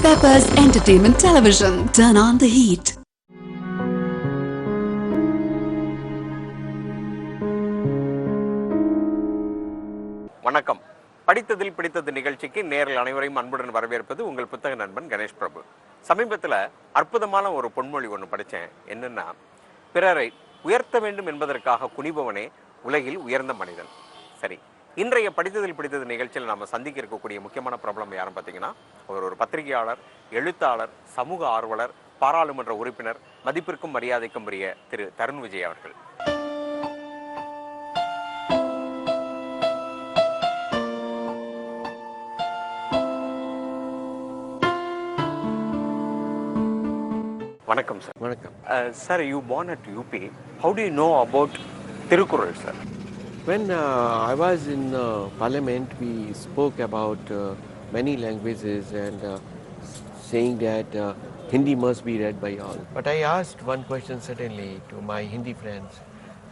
Peppers Entertainment Television. Turn on the heat. வணக்கம். படித்ததில் பிடித்தது நிகழ்ச்சிக்கு நேரில் அனைவரையும் அன்புடன் வரவேற்பது உங்கள் புத்தக நண்பன் கணேஷ் பிரபு. சமீபத்தில் அற்புதமான ஒரு பொன்மொழி ஒன்று படித்தேன். என்னன்னா, பிறரை உயர்த்த வேண்டும் என்பதற்காக குனிபவனே உலகில் உயர்ந்த மனிதன். சரி, இன்றைய படித்ததில் பிடித்தது நிகழ்ச்சியில் நாம் சந்திக்க இருக்கக்கூடிய முக்கியமான ப்ராப்ளம் யாரும் பார்த்தீங்கன்னா, அவர் ஒரு பத்திரிகையாளர், எழுத்தாளர், சமூக ஆர்வலர், பாராளுமன்ற உறுப்பினர், மதிப்பிற்கும் மரியாதைக்கும் உரிய திரு தருண் விஜய் அவர்கள். வணக்கம் சார். வணக்கம். Sir, you born at UP. How do you know about Tirukkural, sir? When I was in Parliament, we spoke about many languages and saying that Hindi must be read by all. But I asked one question certainly to my Hindi friends,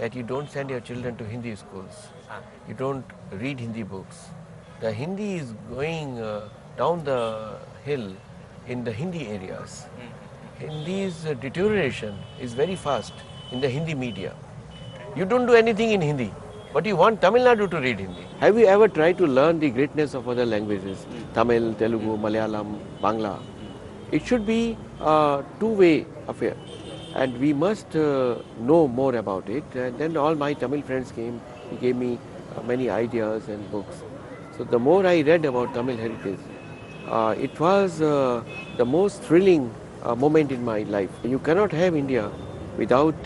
that you don't send your children to Hindi schools. You don't read Hindi books. The Hindi is going down the hill in the Hindi areas. Hindi's deterioration is very fast in the Hindi media. You don't do anything in Hindi, but you want Tamil Nadu to read Hindi. Have you ever tried to learn the greatness of other languages? Tamil, Telugu, Malayalam, Bangla. It should be a two-way affair, and we must know more about it. And then all my Tamil friends came, he gave me many ideas and books. So the more I read about Tamil heritage, it was the most thrilling moment in my life. You cannot have India without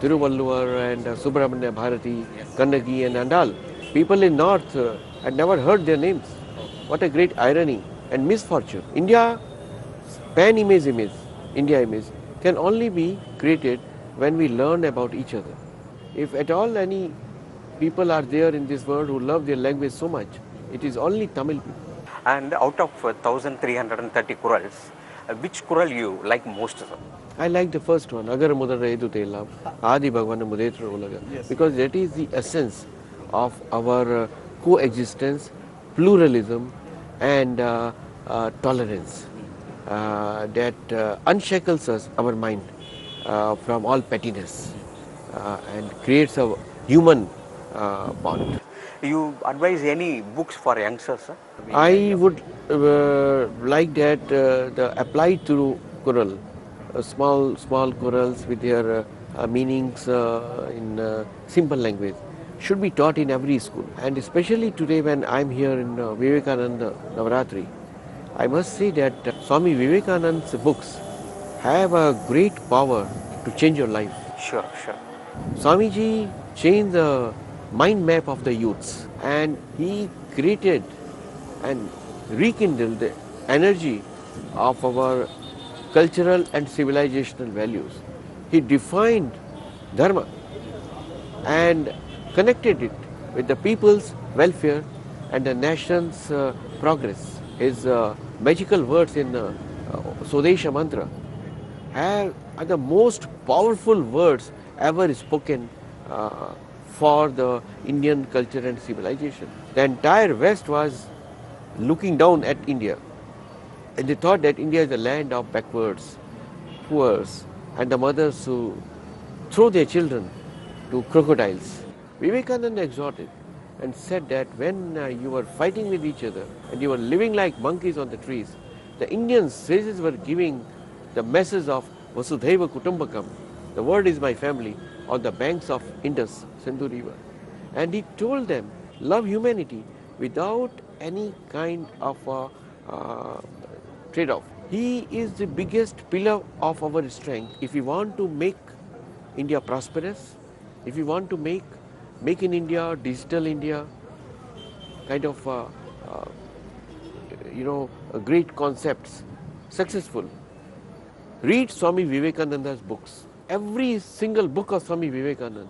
Tiruvalluvar and Subramanya Bharati, Kannagi and Andal. People in North had never heard their names. What a great irony and misfortune. India pan-image India image can only be created when we learn about each other. If at all any people are there in this world who love their language so much, it is only Tamil people. And out of 1330 Kurals, which Kural you like most, sir? I like the first one, Agar Mudara Edu Telam, Adi Bhagwan Mudetra Ulaga, because that is the essence of our coexistence, pluralism and tolerance that unshackles us, our mind from all pettiness and creates a human bond. You advise any books for youngsters, sir? I would like that the applied to Kural, small Kurals with their meanings in simple language should be taught in every school. And especially today when I'm here in Vivekananda Navaratri, I must say that Swami Vivekananda's books have a great power to change your life. Sure. Swamiji changed the mind map of the youths, and he created and rekindled the energy of our cultural and civilizational values. He defined dharma and connected it with the people's welfare and the nation's progress. His magical words in Sodesha Mantra are the most powerful words ever spoken for the Indian culture and civilization. The entire West was looking down at India, and they thought that India is a land of backwards, poor, and the mothers who throw their children to crocodiles. Vivekananda exhorted and said that when you were fighting with each other and you were living like monkeys on the trees, the Indian sages were giving the message of Vasudhaiva Kutumbakam, the world is my family, on the banks of Indus, Sindhu river. And he told them, love humanity without any kind of trade-off. He is the biggest pillar of our strength. If we want to make India prosperous, if we want to make in India, digital India, kind of great concepts, successful, read Swami Vivekananda's books. Every single book of Swami Vivekananda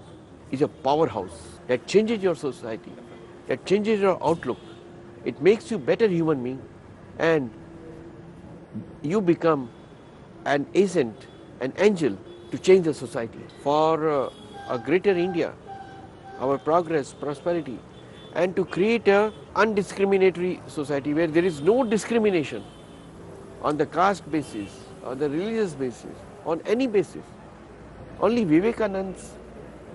is a powerhouse that changes your society, that changes your outlook. It makes you better human being, and you become an agent, an angel to change the society for a greater India, our progress, prosperity, and to create a undiscriminatory society where there is no discrimination on the caste basis, on the religious basis, on any basis. Only Vivekananda's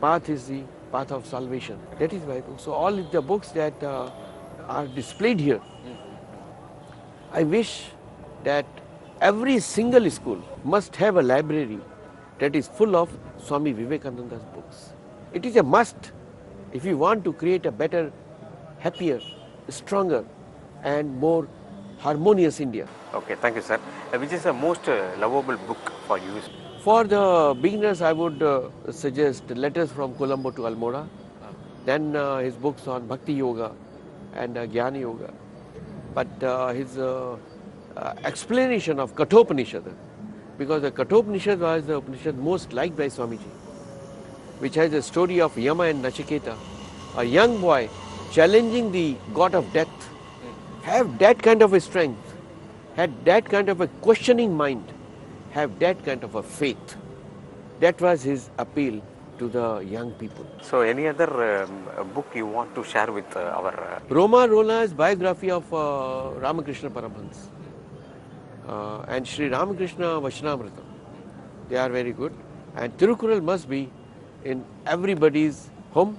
path is the path of salvation. That is my book. So all the books that are displayed here, I wish that every single school must have a library that is full of Swami Vivekananda's books. It is a must if you want to create a better, happier, stronger and more harmonious India. Okay, thank you, sir. Which is the most lovable book for you? For the beginners, I would suggest Letters from Colombo to Almora, then his books on Bhakti Yoga and Jnana Yoga. But his explanation of Kathopanishad, because the Kathopanishad was the Upanishad most liked by Swamiji, which has a story of Yama and Nachiketa, a young boy challenging the god of death, have that kind of a strength, had that kind of a questioning mind, have that kind of a faith. That was his appeal to the young people. So any other book you want to share with our... Roma Rola's biography of Ramakrishna Paramhans and Sri Ramakrishna Vaishnamritam, they are very good. And Tirukural must be in everybody's home,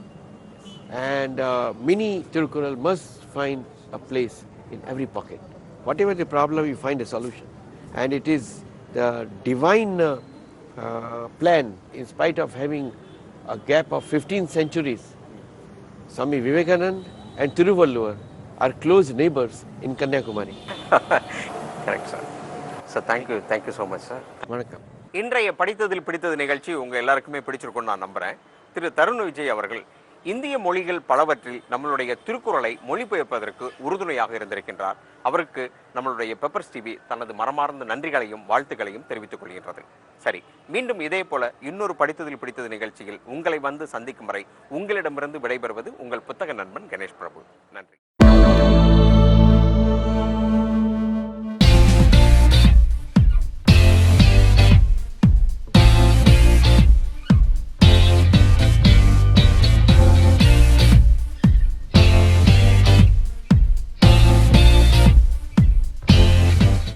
and mini Tirukural must find a place in every pocket. Whatever the problem, you find a solution. And it is the divine plan, in spite of having a gap of 15 centuries. Swami Vivekananda and Tiruvalluvar are close neighbors in Kanyakumari. Correct, sir. So thank you so much, sir. Vanakkam. இன்றைய படித்ததில் பிடித்தது நிகழ்ச்சி உங்க எல்லாருக்குமே பிடிச்சிருக்கும்னு நான் நம்புறேன். திரு தருண் விஜய் அவர்கள் இந்திய மொழிகள் பலவற்றில் நம்மளுடைய திருக்குறளை மொழிபெயர்ப்பதற்கு உறுதுணையாக இருந்திருக்கின்றார். அவருக்கு நம்மளுடைய பெப்பர்ஸ் டிவி தனது மனமார்ந்த நன்றிகளையும் வாழ்த்துக்களையும் தெரிவித்துக் கொள்கின்றது. சரி, மீண்டும் இதே போல இன்னொரு படித்ததில் பிடித்தது நிகழ்ச்சியில் உங்களை வந்து சந்திக்கும் வரை உங்களிடமிருந்து விடைபெறுவது உங்கள் புத்தக நண்பன் கணேஷ் பிரபு. நன்றி.